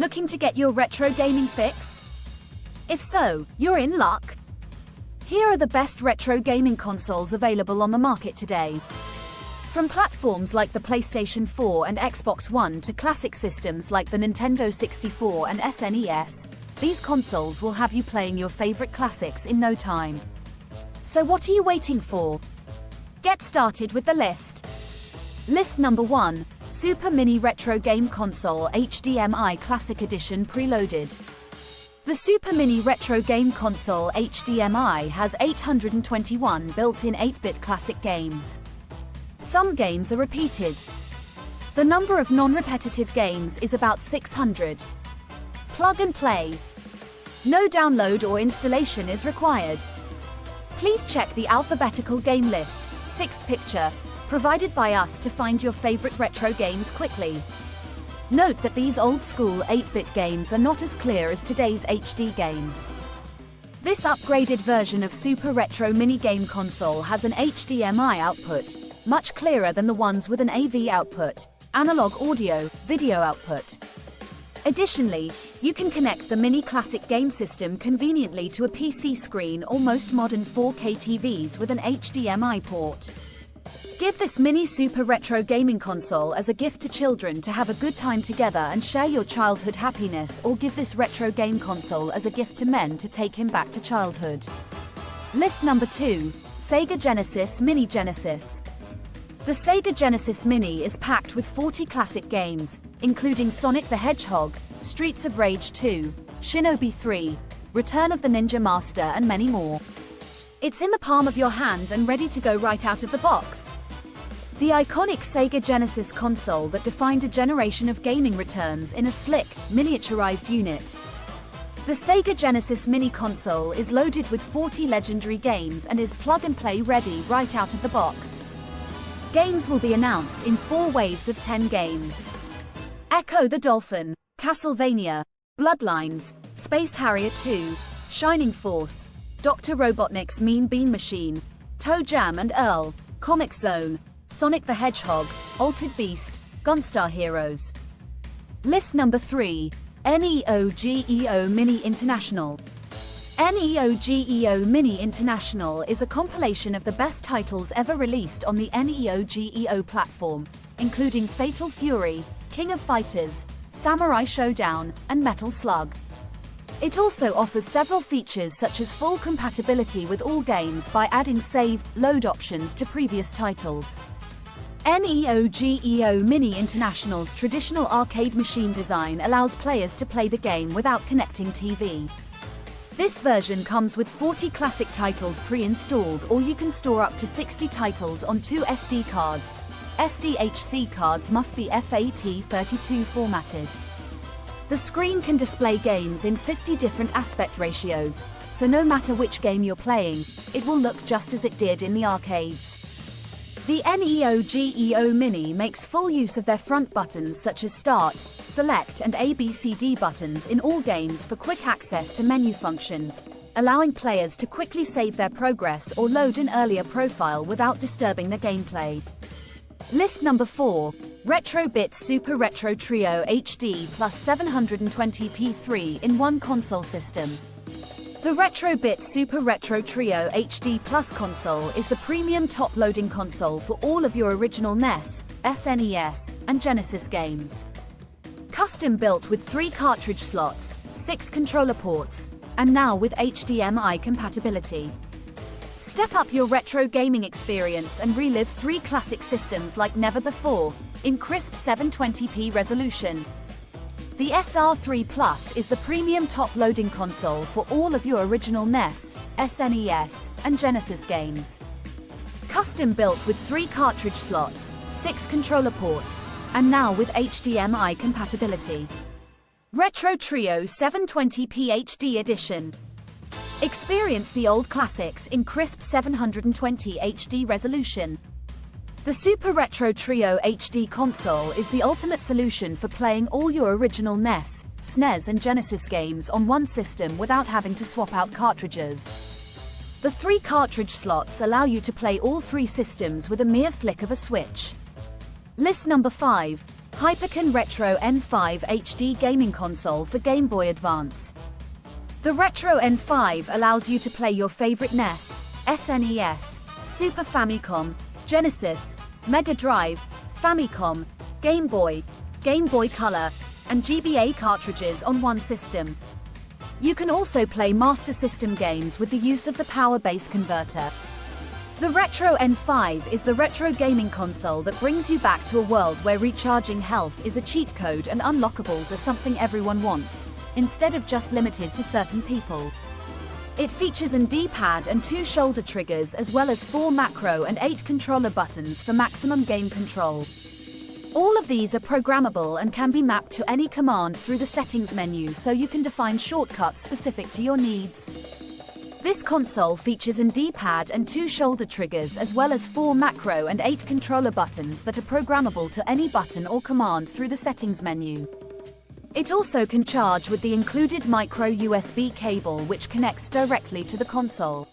Looking to get your retro gaming fix? If so, you're in luck. Here are the best retro gaming consoles available on the market today. From platforms like the PlayStation 4 and Xbox One to classic systems like the Nintendo 64 and SNES, these consoles will have you playing your favorite classics in no time. So what are you waiting for? Get started with the list. List number 1, Super Mini Retro Game Console HDMI Classic Edition Preloaded. The Super Mini Retro Game Console HDMI has 821 built-in 8-bit classic games. Some games are repeated. The number of non-repetitive games is about 600. Plug and play. No download or installation is required. Please check the alphabetical game list, 6th picture, provided by us to find your favorite retro games quickly. Note that these old-school 8-bit games are not as clear as today's HD games. This upgraded version of Super Retro Mini Game Console has an HDMI output, much clearer than the ones with an AV output, analog audio, video output. Additionally, you can connect the Mini Classic game system conveniently to a PC screen or most modern 4K TVs with an HDMI port. Give this mini Super Retro gaming console as a gift to children to have a good time together and share your childhood happiness, or give this retro game console as a gift to men to take him back to childhood. List number 2, Sega Genesis Mini Genesis. The Sega Genesis Mini is packed with 40 classic games, including Sonic the Hedgehog, Streets of Rage 2, Shinobi 3, Return of the Ninja Master and many more. It's in the palm of your hand and ready to go right out of the box. The iconic Sega Genesis console that defined a generation of gaming returns in a slick, miniaturized unit. The Sega Genesis Mini console is loaded with 40 legendary games and is plug-and-play ready right out of the box. Games will be announced in 4 waves of 10 games. Echo the Dolphin, Castlevania, Bloodlines, Space Harrier 2, Shining Force, Dr. Robotnik's Mean Bean Machine, Toe Jam and Earl, Comic Zone, Sonic the Hedgehog, Altered Beast, Gunstar Heroes. List number 3, Neo Geo Mini International. Neo Geo Mini International is a compilation of the best titles ever released on the Neo Geo platform, including Fatal Fury, King of Fighters, Samurai Showdown, and Metal Slug. It also offers several features such as full compatibility with all games by adding save, load options to previous titles. Neo Geo Mini International's traditional arcade machine design allows players to play the game without connecting TV. This version comes with 40 classic titles pre-installed, or you can store up to 60 titles on 2 SD cards. SDHC cards must be FAT32 formatted. The screen can display games in 50 different aspect ratios, so no matter which game you're playing, it will look just as it did in the arcades. The Neo Geo Mini makes full use of their front buttons such as Start, Select and ABCD buttons in all games for quick access to menu functions, allowing players to quickly save their progress or load an earlier profile without disturbing the gameplay. List number 4, Retrobit Super Retro Trio HD plus 720p 3-in-1 console system. The Retrobit Super Retro Trio HD Plus console is the premium top-loading console for all of your original NES, SNES, and Genesis games. Custom built with 3 cartridge slots, 6 controller ports, and now with HDMI compatibility. Step up your retro gaming experience and relive 3 classic systems like never before, in crisp 720p resolution. The SR3 Plus is the premium top-loading console for all of your original NES, SNES, and Genesis games. Custom built with 3 cartridge slots, 6 controller ports, and now with HDMI compatibility. Retro Trio 720p HD Edition. Experience the old classics in crisp 720 HD resolution. The Super Retro Trio HD console is the ultimate solution for playing all your original NES, SNES and Genesis games on one system without having to swap out cartridges. The 3 cartridge slots allow you to play all 3 systems with a mere flick of a switch. List number 5, Hyperkin Retro N5 HD gaming console for Game Boy Advance. The Retro N5 allows you to play your favorite NES, SNES, Super Famicom, Genesis, Mega Drive, Famicom, Game Boy Color, and GBA cartridges on one system. You can also play Master System games with the use of the Power Base Converter. The Retro N5 is the retro gaming console that brings you back to a world where recharging health is a cheat code and unlockables are something everyone wants, instead of just limited to certain people. It features an D-pad and 2 shoulder triggers as well as 4 macro and 8 controller buttons for maximum game control. All of these are programmable and can be mapped to any command through the settings menu, so you can define shortcuts specific to your needs. This console features an D-pad and 2 shoulder triggers as well as 4 macro and 8 controller buttons that are programmable to any button or command through the settings menu. It also can charge with the included micro USB cable, which connects directly to the console.